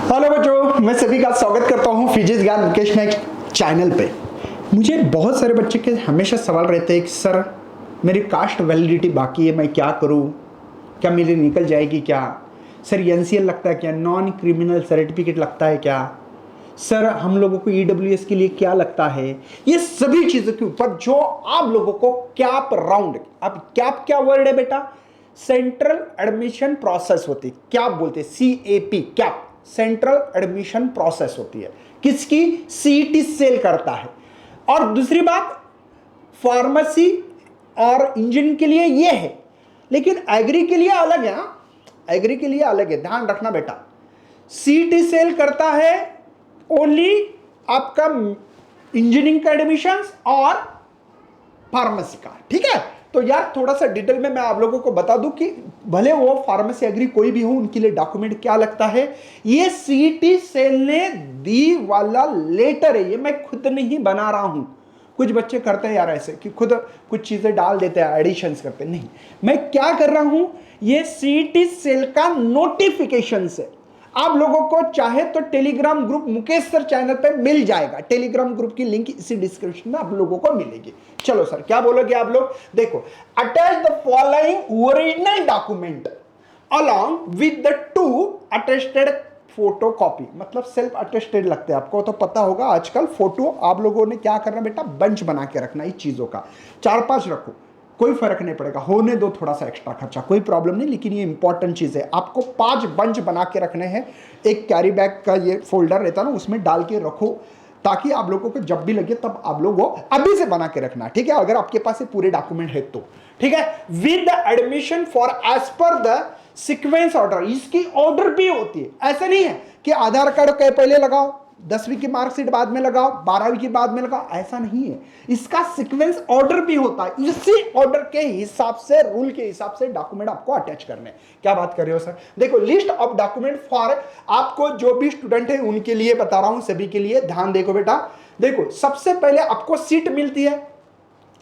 Hello बच्चों, मैं सभी का स्वागत करता हूं फिजिक्स ज्ञान मुकेश नेक्स्ट चैनल पे। मुझे बहुत सारे बच्चे के हमेशा सवाल रहते हैं कि सर मेरी कास्ट वैलिडिटी बाकी है, मैं क्या करूं, क्या मेरी निकल जाएगी क्या? सर एनसीएल लगता है क्या? नॉन क्रिमिनल सर्टिफिकेट लगता है क्या? सर हम लोगों को ईडब्ल्यूएस के लिए क्या लगता है? ये सभी चीज़ों के ऊपर जो आप लोगों को कैप राउंड, अब कैप क्या वर्ड है बेटा? सेंट्रल एडमिशन प्रोसेस होती है। क्या बोलते हैं? CAP, cap central admission process होती है। किसकी? सीईटी सेल करता है। और दूसरी बात, फार्मेसी और इंजीनियरिंग के लिए ये है, लेकिन एग्री के लिए अलग है। एग्री के लिए अलग है, ध्यान रखना बेटा। सीईटी सेल करता है ओनली आपका इंजीनियरिंग का एडमिशन और फार्मेसी का, ठीक है? तो यार थोड़ा सा डिटेल में मैं आप लोगों को बता दूं कि भले वो फार्मेसी एग्री कोई भी हो, उनके लिए डॉक्यूमेंट क्या लगता है। ये सीईटी सेल ने दी वाला लेटर है, ये मैं खुद नहीं बना रहा हूं। कुछ बच्चे करते हैं यार ऐसे कि खुद कुछ चीजें डाल देते हैं, एडिशंस करते हैं। नहीं, मैं क्या कर रहा हूं, ये सीईटी सेल का नोटिफिकेशन से आप लोगों को चाहे तो Telegram group Mukesh sir channel पे मिल जाएगा। टेलीग्राम ग्रुप की लिंक इसी डिस्क्रिप्शन में आप लोगों को मिलेगी। चलो सर क्या बोलोगे आप लोग? देखो, attach the following original document along with the 2 attested photo copy. मतलब सेल्फ अटेस्टेड लगते हैं, आपको तो पता होगा आजकल फोटो आप लोगों ने क्या करना बेटा, बंच बना के रखना। इस चीजों का 4-5 रखो, कोई फर्क नहीं पड़ेगा, होने दो थोड़ा सा एक्स्ट्रा खर्चा, कोई प्रॉब्लम नहीं, लेकिन ये इंपॉर्टेंट चीज है। आपको 5 बंच बना के रखने हैं। एक कैरी बैग का ये फोल्डर रहता है ना, उसमें डाल के रखो, ताकि आप लोगों को जब भी लगे तब आप लोग वो अभी से बना के रखना, ठीक है? अगर आपके पास ये पूरे डॉक्यूमेंट है तो, ठीक है? With the admission for as per the sequence order. इसकी ऑर्डर भी होती है, ऐसा नहीं है कि आधार कार्ड के पहले लगाओ, 10वीं की मार्कशीट बाद में लगाओ, 12वीं की बाद में लगाओ, ऐसा नहीं है। इसका सीक्वेंस ऑर्डर भी होता है। इसी ऑर्डर के हिसाब से, रूल के हिसाब से डॉक्यूमेंट आपको अटैच करने। क्या बात कर रहे हो सर? देखो, लिस्ट ऑफ डॉक्यूमेंट फॉर आपको जो भी स्टूडेंट है उनके लिए बता रहा हूं, सभी के लिए ध्यान देखो बेटा। देखो, सबसे पहले आपको सीट मिलती है,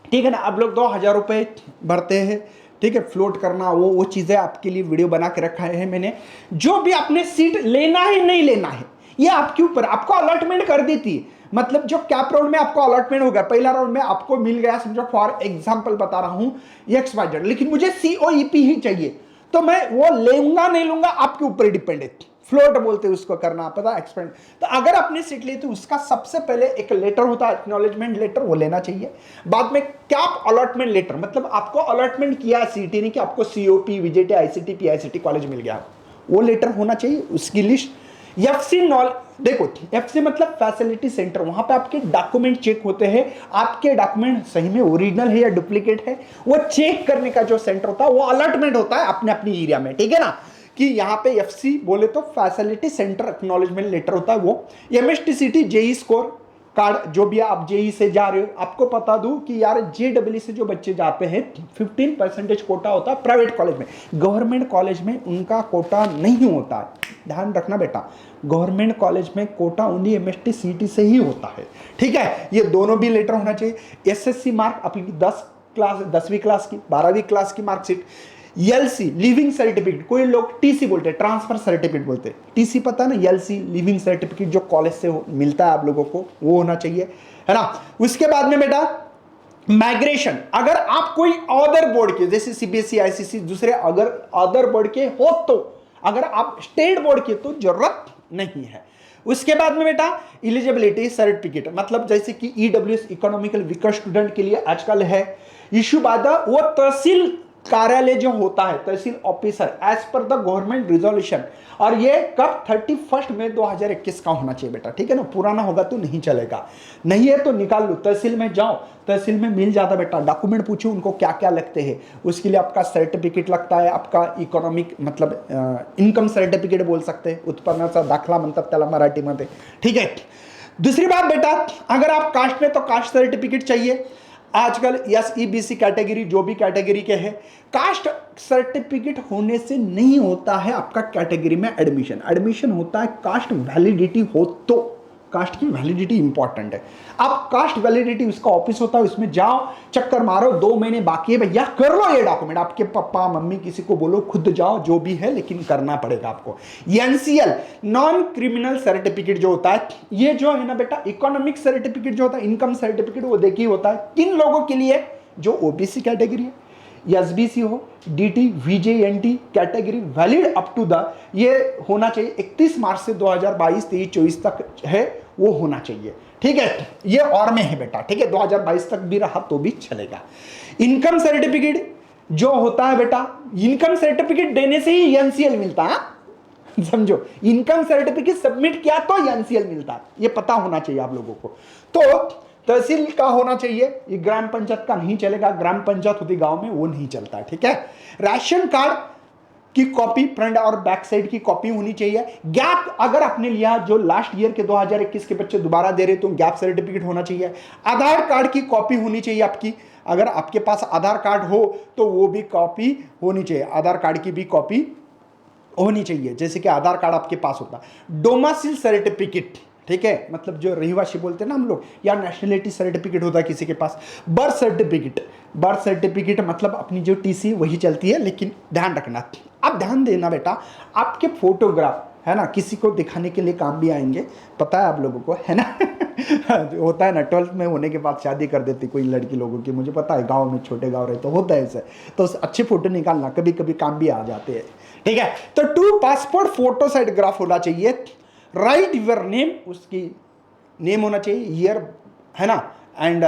ठीक है ना? आप लोग 2000 रुपए भरते हैं, ठीक है? फ्लोट करना, वो चीजें आपके लिए वीडियो बना के रखा है मैंने। जो भी आपने सीट लेना है नहीं लेना है, ये आपके ऊपर, आपको अलॉटमेंट कर दी थी। मतलब जो कैप राउंड में आपको अलॉटमेंट हो गया, पहला राउंड में आपको मिल गया, समझो फॉर एग्जांपल बता रहा हूं XYZ, लेकिन मुझे COEP ही चाहिए, तो मैं वो लूंगा नहीं लूंगा आपके ऊपर डिपेंड है। फ्लोट बोलते हैं उसको, करना पता है, एक्सपेंड। तो अगर आपने सीट ली तो उसका सबसे पहले एक लेटर होता है, एक्नॉलेजमेंट लेटर, वो लेना चाहिए। बाद में कैप अलॉटमेंट लेटर, मतलब आपको अलॉटमेंट किया सीटी, नहीं कि आपको COP, VJT, ICT, PICT college मिल गया, वो लेटर होना चाहिए, उसकी लिस्ट। FC देखो, FC मतलब फैसिलिटी सेंटर, वहां पे आपके डॉक्यूमेंट चेक होते हैं, आपके डॉक्यूमेंट सही में ओरिजिनल है या डुप्लीकेट है, वो चेक करने का जो सेंटर होता है, वो अलॉटमेंट होता है अपने अपनी एरिया में, ठीक है ना? कि यहाँ पे FC बोले तो फैसिलिटी सेंटर एक्नॉलेजमेंट लेटर होता है वो। MSTCT जेई स्कोर कार्ड, जो भी आप जेई से जा रहे हो, आपको बता दूं कि यार JEE से जो बच्चे जाते हैं 15% कोटा होता है प्राइवेट कॉलेज में। गवर्नमेंट कॉलेज में उनका कोटा नहीं होता है, ध्यान रखना बेटा। गवर्नमेंट कॉलेज में कोटा ओनली MSTCT से ही होता है, ठीक है? ये दोनों भी लेटर होना चाहिए। SSC मार्क अपनी 10वीं क्लास की, 12वीं क्लास की मार्कशीट, LC लिविंग सर्टिफिकेट, कोई लोग TC बोलते हैं, ट्रांसफर सर्टिफिकेट बोलते हैं, TC पता है ना? LC लिविंग सर्टिफिकेट जो कॉलेज से मिलता है आप लोगों को, वो होना चाहिए, है ना? उसके बाद में बेटा माइग्रेशन, अगर आप कोई अदर बोर्ड के, जैसे CBSE, ICC, दूसरे अगर अदर बोर्ड के हो तो, अगर आप स्टेट बोर्ड के तो जरूरत नहीं है। उसके बाद में बेटा एलिजिबिलिटी सर्टिफिकेट, मतलब जैसे कि EWS इकोनॉमिकल वीकर स्टूडेंट के लिए आजकल है इश्यू बाद, वो तहसील कार्यालय जो होता है, tehsil officer, as per the government resolution, और ये कब 31 मई 2021 का होना चाहिए बेटा, ठीक है ना? पुराना होगा तो नहीं चलेगा, नहीं है तो निकाल लो, तहसील में जाओ, तहसील में मिल जाता बेटा। डॉक्यूमेंट पूछो उनको क्या क्या लगते हैं, उसके लिए आपका सर्टिफिकेट लगता है, आपका इकोनॉमिक मतलब इनकम सर्टिफिकेट बोल सकते हैं, उत्पन्नाचा दाखला म्हणतात त्याला मराठीमध्ये, ठीक है? दूसरी बात बेटा, अगर आप कास्ट में तो कास्ट सर्टिफिकेट चाहिए। आजकल SEBC कैटेगरी, जो भी कैटेगरी के हैं, कास्ट सर्टिफिकेट होने से नहीं होता है आपका कैटेगरी में एडमिशन। एडमिशन होता है कास्ट वैलिडिटी हो तो, कास्ट की वैलिडिटी इंपॉर्टेंट है। आप कास्ट वैलिडिटी, उसका ऑफिस होता है, उसमें जाओ, चक्कर मारो, 2 महीने बाकी है भैया, कर लो ये डॉक्यूमेंट, आपके पापा मम्मी किसी को बोलो, खुद जाओ, जो भी है, लेकिन करना पड़ेगा आपको। एनसीएल नॉन क्रिमिनल सर्टिफिकेट जो होता है, ये जो है ना बेटा, इकोनॉमिक सर्टिफिकेट जो होता है, इनकम सर्टिफिकेट, वो देखिए होता है किन लोगों के लिए, जो ओबीसी कैटेगरी है, एसबीसी हो, DT, VJNT category, valid up to the, ये होना चाहिए 31 मार्च से 2022, 23, 24 तक है, वो होना चाहिए। ठीक है, ये और में है बेटा। ठीक है, 2022 तक भी रहा तो भी चलेगा। इनकम सर्टिफिकेट जो होता है बेटा, इनकम सर्टिफिकेट देने से ही एनसीएल मिलता है, समझो, इनकम सर्टिफिकेट सबमिट किया तो एनसीएल मिलता है, ये पता होना चाहिए आप लोगों को। तो तहसील का होना चाहिए, ये ग्राम पंचायत का नहीं चलेगा, ग्राम पंचायत होती गांव में, वो नहीं चलता है। ठीक है, राशन कार्ड की कॉपी फ्रंट और बैक साइड की कॉपी होनी चाहिए। गैप अगर आपने लिया, जो लास्ट ईयर के 2021 के बच्चे दोबारा दे रहे तो गैप सर्टिफिकेट होना चाहिए। आधार कार्ड की कॉपी होनी चाहिए आपकी, अगर आपके पास आधार कार्ड हो तो वो भी कॉपी होनी चाहिए, आधार कार्ड की भी कॉपी होनी चाहिए, जैसे कि आधार कार्ड आपके पास होता। डोमिसाइल सर्टिफिकेट, ठीक है, मतलब जो रहिवासी बोलते हैं ना हम लोग, या नेशनलिटी सर्टिफिकेट होता है किसी के पास। बर्थ सर्टिफिकेट, बर्थ सर्टिफिकेट मतलब अपनी जो टीसी वही चलती है, लेकिन ध्यान रखना, अब ध्यान देना बेटा, आपके फोटोग्राफ है ना, किसी को दिखाने के लिए काम भी आएंगे, पता है आप लोगों को, है ना होता है ना, 12th में होने के बाद शादी कर देती कोई लड़की लोगों की, मुझे पता है, गांव में, छोटे गांव रहे तो होता है ऐसे, तो अच्छे फोटो निकालना, कभी कभी काम भी आ जाते हैं। ठीक है, तो 2 पासपोर्ट फोटो साइड ग्राफ होना चाहिए। राइट योर नेम, उसकी नेम होना चाहिए, ईयर, है ना, एंड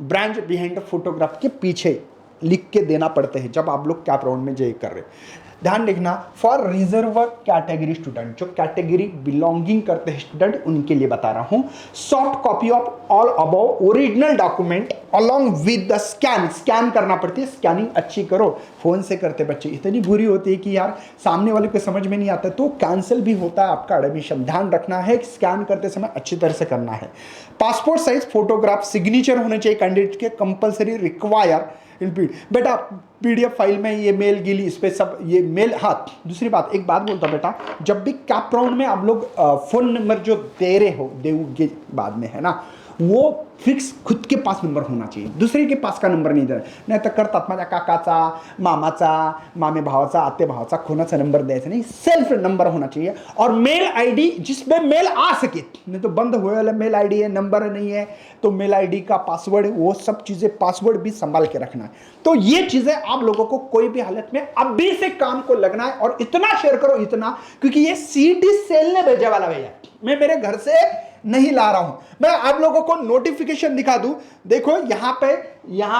ब्रांच बिहाइंड फोटोग्राफ के पीछे लिख के देना पड़ते हैं जब आप लोग कैप राउंड में जे कर रहे हैं। ध्यान रखना, फॉर रिजर्व कैटेगरी स्टूडेंट, जो कैटेगरी बिलोंगिंग करते हैं स्टूडेंट, उनके लिए बता रहा हूं, soft copy of all above original document along with the scan करना पड़ती है। स्कैनिंग अच्छी करो, फोन से करते बच्चे इतनी बुरी होती है कि यार सामने वाले को समझ में नहीं आता, तो कैंसिल भी होता है आपका एडमिशन। ध्यान रखना है, स्कैन करते समय अच्छी तरह से करना है। पासपोर्ट साइज फोटोग्राफ, सिग्नेचर होने चाहिए कैंडिडेट के, कंपलसरी रिक्वायर इन बेटा पीडीएफ फाइल में, ये मेल गिली, इस पे सब ये मेल। हाँ, दूसरी बात, एक बात बोलता बेटा, जब भी कैप राउंड में आप लोग फोन नंबर जो दे रहे हो, दोगे बाद में, है ना, वो फिक्स खुद के पास नंबर होना चाहिए, दूसरे के पास का नंबर नहीं देना, नाही तर करतात माझ्या काकाचा, मामाचा, मामे भावाचा, आते भावाचा कोणाचा नंबर द्यायचा नहीं, सेल्फ नंबर होना चाहिए। और मेल आईडी जिसमें मेल आ सके, नहीं तो बंद हुए वाला मेल आईडी है, नंबर नहीं है, तो मेल आईडी का पासवर्ड, वो सब चीजें, पासवर्ड भी संभाल के रखना है। तो ये चीजें आप लोगों को कोई भी हालत में अभी से काम को लगना है, और इतना शेयर करो, इतना, क्योंकि ये सीटी सेल ने भेजा वाला भैया, मैं मेरे घर से नहीं ला रहा हूं। मैं आप लोगों को नोटिफिकेशन दिखा दूं, देखो यहां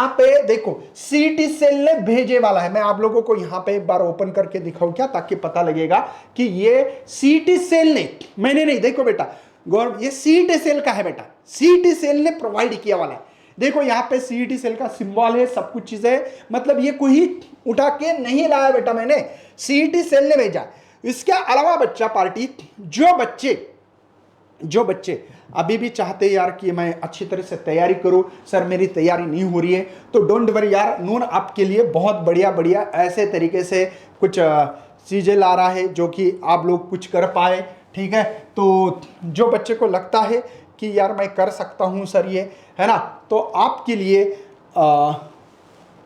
पे देखो, सीटी सेल ने भेजे वाला है। मैं आप लोगों को यहां पे एक बार ओपन करके दिखाऊं क्या, ताकि पता लगेगा कि ये सीटी सेल ने, मैंने नहीं, देखो बेटा गौरव, ये सीटी सेल का है बेटा, सीटी सेल ने प्रोवाइड किया वाला है। देखो यहां पे सीटी सेल का सिंबल है, सब कुछ चीजें, मतलब ये कोई उठा के नहीं लाया बेटा, मैंने, सीटी सेल ने भेजा। इसके अलावा बच्चा पार्टी, जो बच्चे अभी भी चाहते हैं यार कि मैं अच्छी तरह से तैयारी करूं, सर मेरी तैयारी नहीं हो रही है, तो डोंट वरी यार, नून आपके लिए बहुत बढ़िया ऐसे तरीके से कुछ चीज़ें ला रहा है जो कि आप लोग कुछ कर पाए। ठीक है, तो जो बच्चे को लगता है कि यार मैं कर सकता हूं सर ये, है ना, तो आपके लिए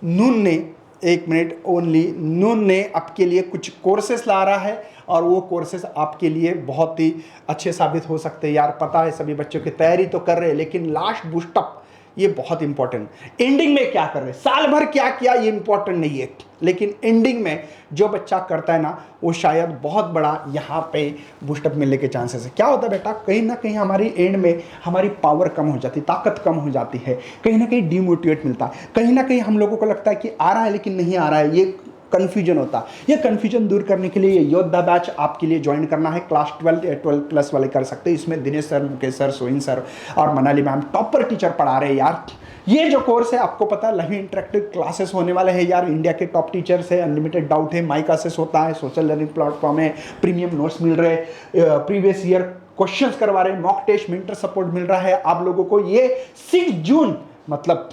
नून ने, एक मिनट ओनली, नून ने आपके लिए कुछ कोर्सेस ला रहा है, और वो कोर्सेस आपके लिए बहुत ही अच्छे साबित हो सकते हैं। यार पता है सभी बच्चों की तैयारी तो कर रहे हैं, लेकिन लास्ट बूस्टअप ये बहुत इंपॉर्टेंट, एंडिंग में क्या कर रहे हैं, साल भर क्या किया ये इंपॉर्टेंट नहीं है, लेकिन एंडिंग में जो बच्चा करता है ना, वो शायद बहुत बड़ा यहाँ पे बूस्टअप मिलने के चांसेस है। क्या होता है बेटा, कहीं ना कहीं हमारी एंड में हमारी पावर कम हो जाती है, ताकत कम हो जाती है, कहीं ना कहीं डिमोटिवेट मिलता है, कहीं ना कहीं हम लोगों को लगता है कि आ रहा है लेकिन नहीं आ रहा है, ये कन्फ्यूजन होता है। ये कन्फ्यूजन दूर करने के लिए ये योद्धा बैच आपके लिए ज्वाइन करना है। क्लास 12 प्लस वाले कर सकते हैं, इसमें Dinesh sir, Mukesh sir, Soin sir और मनाली मैम टॉपर टीचर पढ़ा रहे हैं यार। ये जो कोर्स है आपको पता है, लवी इंटरेक्टिव क्लासेस होने वाले हैं यार, इंडिया के टॉप टीचर्स है, अनलिमिटेड डाउट है, माइक एक्सेस होता है, सोशल लर्निंग प्लेटफॉर्म है, प्रीमियम नोट्स मिल रहे, प्रीवियस ईयर क्वेश्चंस करवा रहे, मॉक टेस्ट, मेंटर सपोर्ट मिल रहा है आप लोगों को। ये 6 जून, मतलब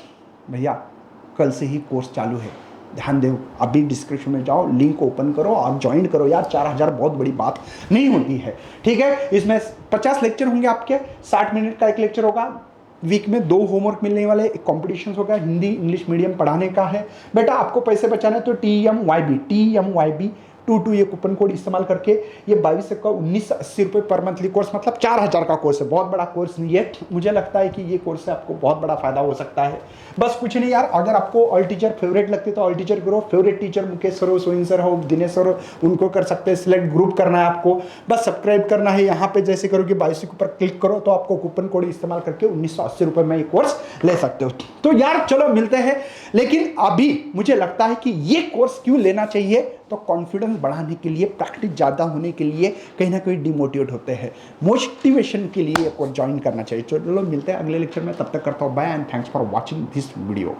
भैया कल से ही कोर्स चालू है, ध्यान दो, अभी डिस्क्रिप्शन में जाओ, लिंक ओपन करो और ज्वाइन करो यार। 4000 बहुत बड़ी बात नहीं होती है, ठीक है। इसमें 50 लेक्चर होंगे आपके, 60 मिनट का एक लेक्चर होगा। वीक में 2 होमवर्क मिलने वाले, एक कॉम्पिटिशन होगा, हिंदी इंग्लिश मीडियम पढ़ाने का है। बेटा आपको पैसे बचाने तो TMYB 22 ये कूपन कोड इस्तेमाल करके ये 22 का 1980 रुपये पर मंथली कोर्स, मतलब 4000 का कोर्स है। बहुत बड़ा कोर्स नहीं है, मुझे लगता है कि ये कोर्स से आपको बहुत बड़ा फायदा हो सकता है। बस कुछ नहीं यार, अगर आपको ऑल टीचर फेवरेट लगते तो ऑल टीचर करो। फेवरेट टीचर मुकेश सर हो, सोइन सर हो, दिनेश सर हो, उनको कर सकते हैं सिलेक्ट। ग्रुप करना है आपको, बस सब्सक्राइब करना है। यहाँ पे जैसे करोगे 22 के ऊपर क्लिक करो तो आपको कूपन कोड इस्तेमाल करके 1980 रुपये में ये कोर्स ले सकते हो। तो यार चलो मिलते हैं, लेकिन अभी मुझे लगता है कि ये कोर्स क्यों लेना चाहिए, तो कॉन्फिडेंस बढ़ाने के लिए, प्रैक्टिस ज़्यादा होने के लिए, कहीं ना कहीं डिमोटिवेट होते हैं, मोटिवेशन के लिए कोर्स ज्वाइन करना चाहिए। चलो मिलते हैं अगले लेक्चर में, तब तक करता हूँ bye and thanks for watching this video.